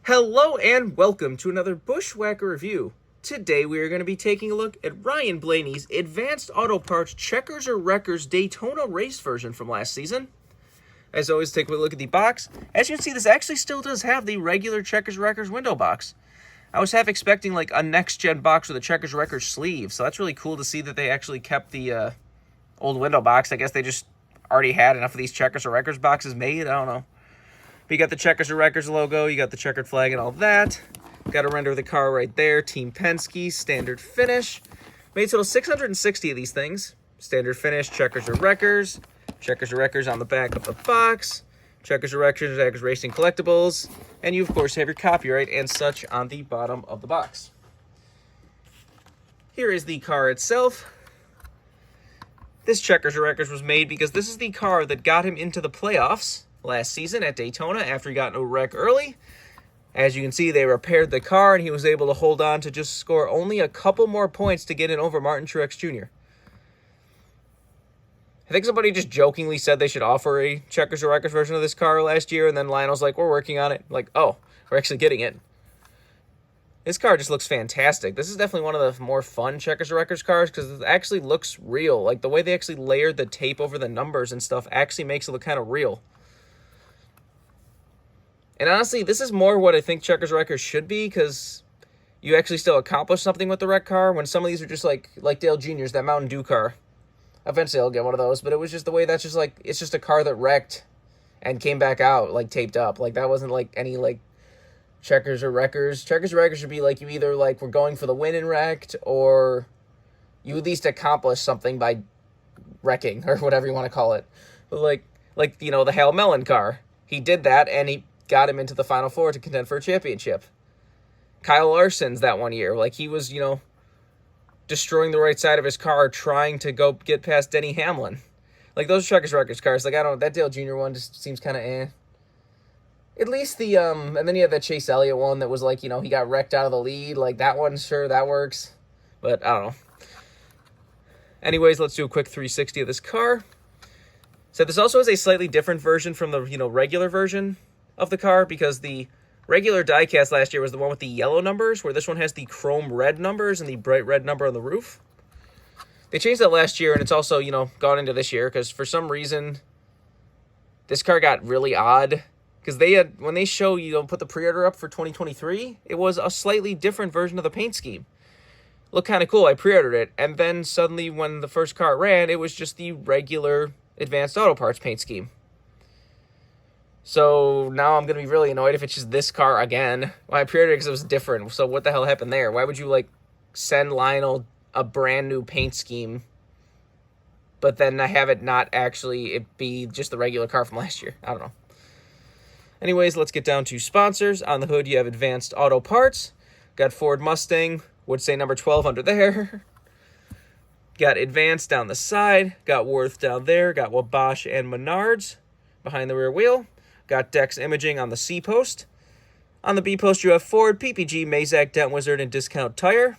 Hello and welcome to another BWhack review. Today we are going to be taking a look at Ryan Blaney's Advanced Auto Parts Checkers or Wreckers Daytona race version from last season. As always, take a look at the box. As you can see, this actually still does have the regular Checkers Wreckers window box. I was half expecting like a next-gen box with a Checkers Wreckers sleeve, so that's really cool to see that they actually kept the old window box. I guess they just already had enough of these Checkers or Wreckers boxes made. I don't know. But you got the Checkers or Wreckers logo, you got the checkered flag and all that. Got a render of the car right there. Team Penske, standard finish. Made total 660 of these things. Standard finish, Checkers or Wreckers. Checkers or Wreckers on the back of the box. Checkers or Wreckers, Wreckers Racing Collectibles. And you, of course, have your copyright and such on the bottom of the box. Here is the car itself. This Checkers or Wreckers was made because this is the car that got him into the playoffs last season at Daytona after he got into a wreck early. As you can see, they repaired the car and he was able to hold on to just score only a couple more points to get in over Martin Truex Jr. I think somebody just jokingly said they should offer a Checkers or Wreckers version of this car last year, and then Lionel's like, we're working on it. Like, oh, we're actually getting it. This car just looks fantastic. This is definitely one of the more fun Checkers or Wreckers cars because it actually looks real. Like, the way they actually layered the tape over the numbers and stuff actually makes it look kind of real. And honestly, this is more what I think Checkers or Wreckers should be, because you actually still accomplish something with the wreck car, when some of these are just like Dale Jr.'s, that Mountain Dew car. Eventually I'll get one of those, but it was just the way that's just like, it's just a car that wrecked and came back out, like, taped up. Like, that wasn't like any, like, Checkers or Wreckers. Checkers or Wreckers should be like, you either, like, were going for the win and wrecked, or you at least accomplished something by wrecking, or whatever you want to call it. But like, you know, the Hal Mellon car. He did that, and he got him into the Final Four to contend for a championship. Kyle Larson's that one year. Like, he was, you know, destroying the right side of his car, trying to go get past Denny Hamlin. Like, those Checkers Wreckers cars, like, I don't know, that Dale Jr. one just seems kind of eh. At least the, and then you have that Chase Elliott one that was like, you know, he got wrecked out of the lead. Like, that one, sure, that works. But, I don't know. Anyways, let's do a quick 360 of this car. So this also is a slightly different version from the, you know, regular version of the car, because the regular diecast last year was the one with the yellow numbers, where this one has the chrome red numbers and the bright red number on the roof. They changed that last year, and it's also, you know, gone into this year, because for some reason this car got really odd, because they had, when they show, you know, put the pre-order up for 2023, it was a slightly different version of the paint scheme. Looked kind of cool. I pre-ordered it, and then suddenly when the first car ran, it was just the regular Advanced Auto Parts paint scheme. So now I'm going to be really annoyed if it's just this car again. Well, I pre-ordered it because it was different. So what the hell happened there? Why would you, like, send Lionel a brand new paint scheme, but then I have it not actually it be just the regular car from last year? I don't know. Anyways, let's get down to sponsors. On the hood, you have Advanced Auto Parts. Got Ford Mustang. Would say number 12 under there. Got Advanced down the side. Got Worth down there. Got Wabash and Menards behind the rear wheel. Got Dex Imaging on the C post. On the B post, you have Ford, PPG, Mazak, Dent Wizard, and Discount Tire.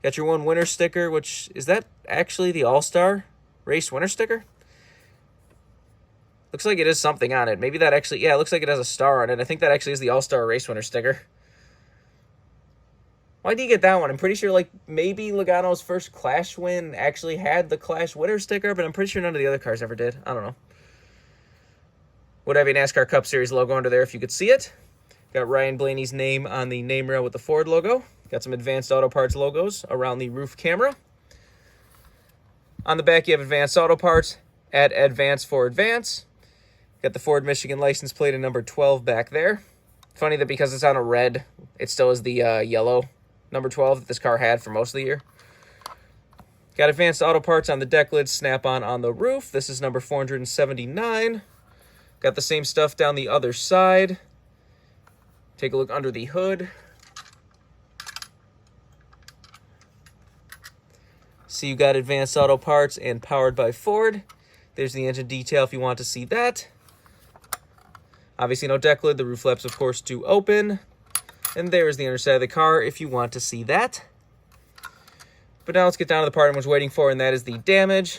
Got your one winner sticker, which, is that actually the All-Star Race winner sticker? Looks like it is something on it. Maybe that actually, yeah, it looks like it has a star on it. I think that actually is the All-Star Race winner sticker. Why do you get that one? I'm pretty sure, like, maybe Logano's first Clash win actually had the Clash winner sticker, but I'm pretty sure none of the other cars ever did. I don't know. Would have a NASCAR Cup Series logo under there if you could see it. Got Ryan Blaney's name on the name rail with the Ford logo. Got some Advanced Auto Parts logos around the roof camera. On the back, you have Advanced Auto Parts at Advance for Advance. Got the Ford Michigan license plate and number 12 back there. Funny that because it's on a red, it still is the yellow number 12 that this car had for most of the year. Got Advanced Auto Parts on the deck lid, snap-on on the roof. This is number 479. Got the same stuff down the other side. Take a look under the hood. See, you got Advanced Auto Parts and Powered by Ford. There's the engine detail if you want to see that. Obviously no deck lid. The roof flaps, of course, do open. And there's the underside of the car if you want to see that. But now let's get down to the part I was waiting for, and that is the damage.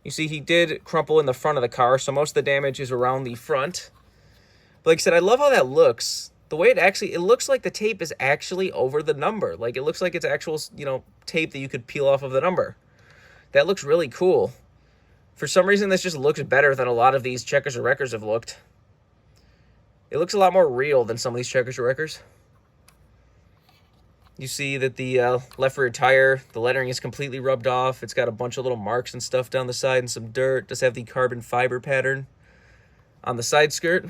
You see, he did crumple in the front of the car, so most of the damage is around the front. But like I said, I love how that looks. the way it looks like the tape is actually over the number. Like, it looks like it's actual, you know, tape that you could peel off of the number. That looks really cool. For some reason, this just looks better than a lot of these Checkers or Wreckers have looked. It looks a lot more real than some of these Checkers or Wreckers. You see that the left rear tire, the lettering is completely rubbed off. It's got a bunch of little marks and stuff down the side and some dirt. It does have the carbon fiber pattern on the side skirt.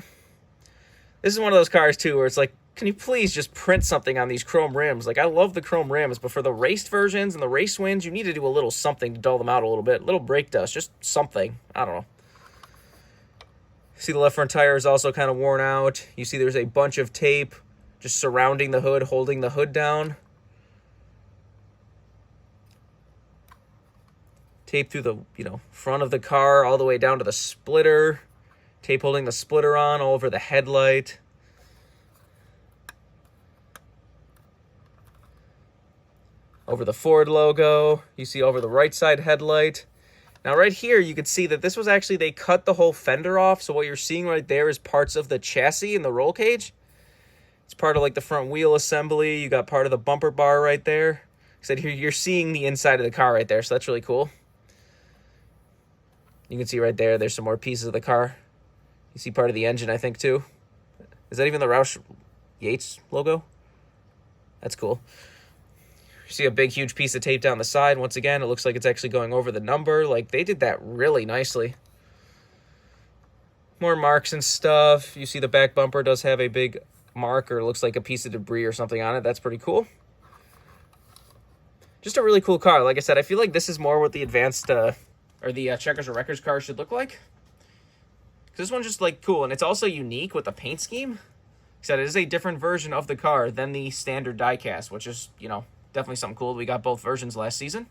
This is one of those cars, too, where it's like, can you please just print something on these chrome rims? Like, I love the chrome rims, but for the raced versions and the race wins, you need to do a little something to dull them out a little bit. A little brake dust, just something. I don't know. See the left front tire is also kind of worn out. You see there's a bunch of tape just surrounding the hood, holding the hood down. Tape through the, you know, front of the car all the way down to the splitter. Tape holding the splitter on all over the headlight. Over the Ford logo. You see over the right side headlight. Now right here, you can see that this was actually, they cut the whole fender off. So what you're seeing right there is parts of the chassis and the roll cage. It's part of like the front wheel assembly. You got part of the bumper bar right there. I said here, you're seeing the inside of the car right there. So that's really cool. You can see right there, there's some more pieces of the car. You see part of the engine, I think, too. Is that even the Roush Yates logo? That's cool. You see a big, huge piece of tape down the side. Once again, it looks like it's actually going over the number. Like, they did that really nicely. More marks and stuff. You see the back bumper does have a big mark, or it looks like a piece of debris or something on it. That's pretty cool. Just a really cool car. Like I said, I feel like this is more what the advanced, or the Checkers or Wreckers car should look like. This one's just, like, cool. And it's also unique with the paint scheme. Like I said, it is a different version of the car than the standard diecast, which is, you know, definitely something cool. We got both versions last season.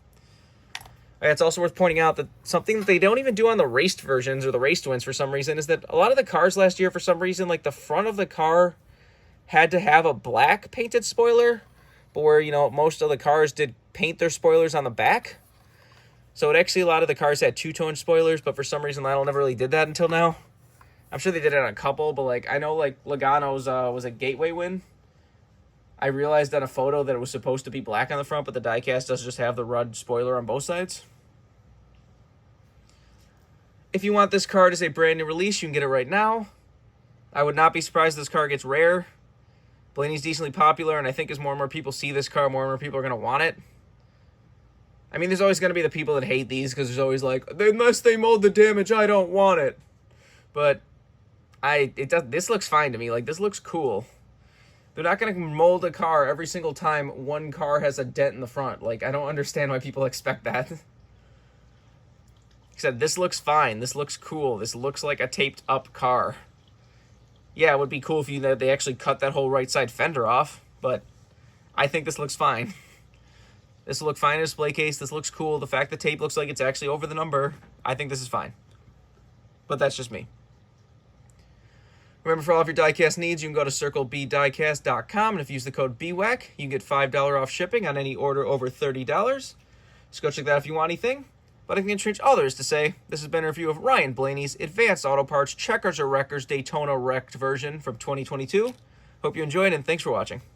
It's also worth pointing out that something that they don't even do on the raced versions or the raced wins for some reason is that a lot of the cars last year, for some reason, like, the front of the car had to have a black painted spoiler, but where, you know, most of the cars did paint their spoilers on the back. So it actually, a lot of the cars had two-tone spoilers, but for some reason, Lionel never really did that until now. I'm sure they did it on a couple, but, like, I know, like, Logano's was a gateway win. I realized on a photo that it was supposed to be black on the front, but the diecast does just have the red spoiler on both sides. If you want this card as a brand new release, you can get it right now. I would not be surprised if this car gets rare. Blaney's decently popular, and I think as more and more people see this car, more and more people are going to want it. I mean, there's always going to be the people that hate these, because there's always like, unless they mold the damage, I don't want it. But this looks fine to me. Like, this looks cool. They're not going to mold a car every single time one car has a dent in the front. Like, I don't understand why people expect that. Like I said, this looks fine. This looks cool. This looks like a taped up car. Yeah, it would be cool if they actually cut that whole right side fender off, but I think this looks fine. This will look fine in a display case. This looks cool. The fact the tape looks like it's actually over the number, I think this is fine. But that's just me. Remember, for all of your diecast needs, you can go to CircleBDiecast.com, and if you use the code BWhack, you can get $5 off shipping on any order over $30. Just go check that out if you want anything. But I can change others to say, this has been a review of Ryan Blaney's Advanced Auto Parts Checkers or Wreckers Daytona Wrecked version from 2022. Hope you enjoyed, and thanks for watching.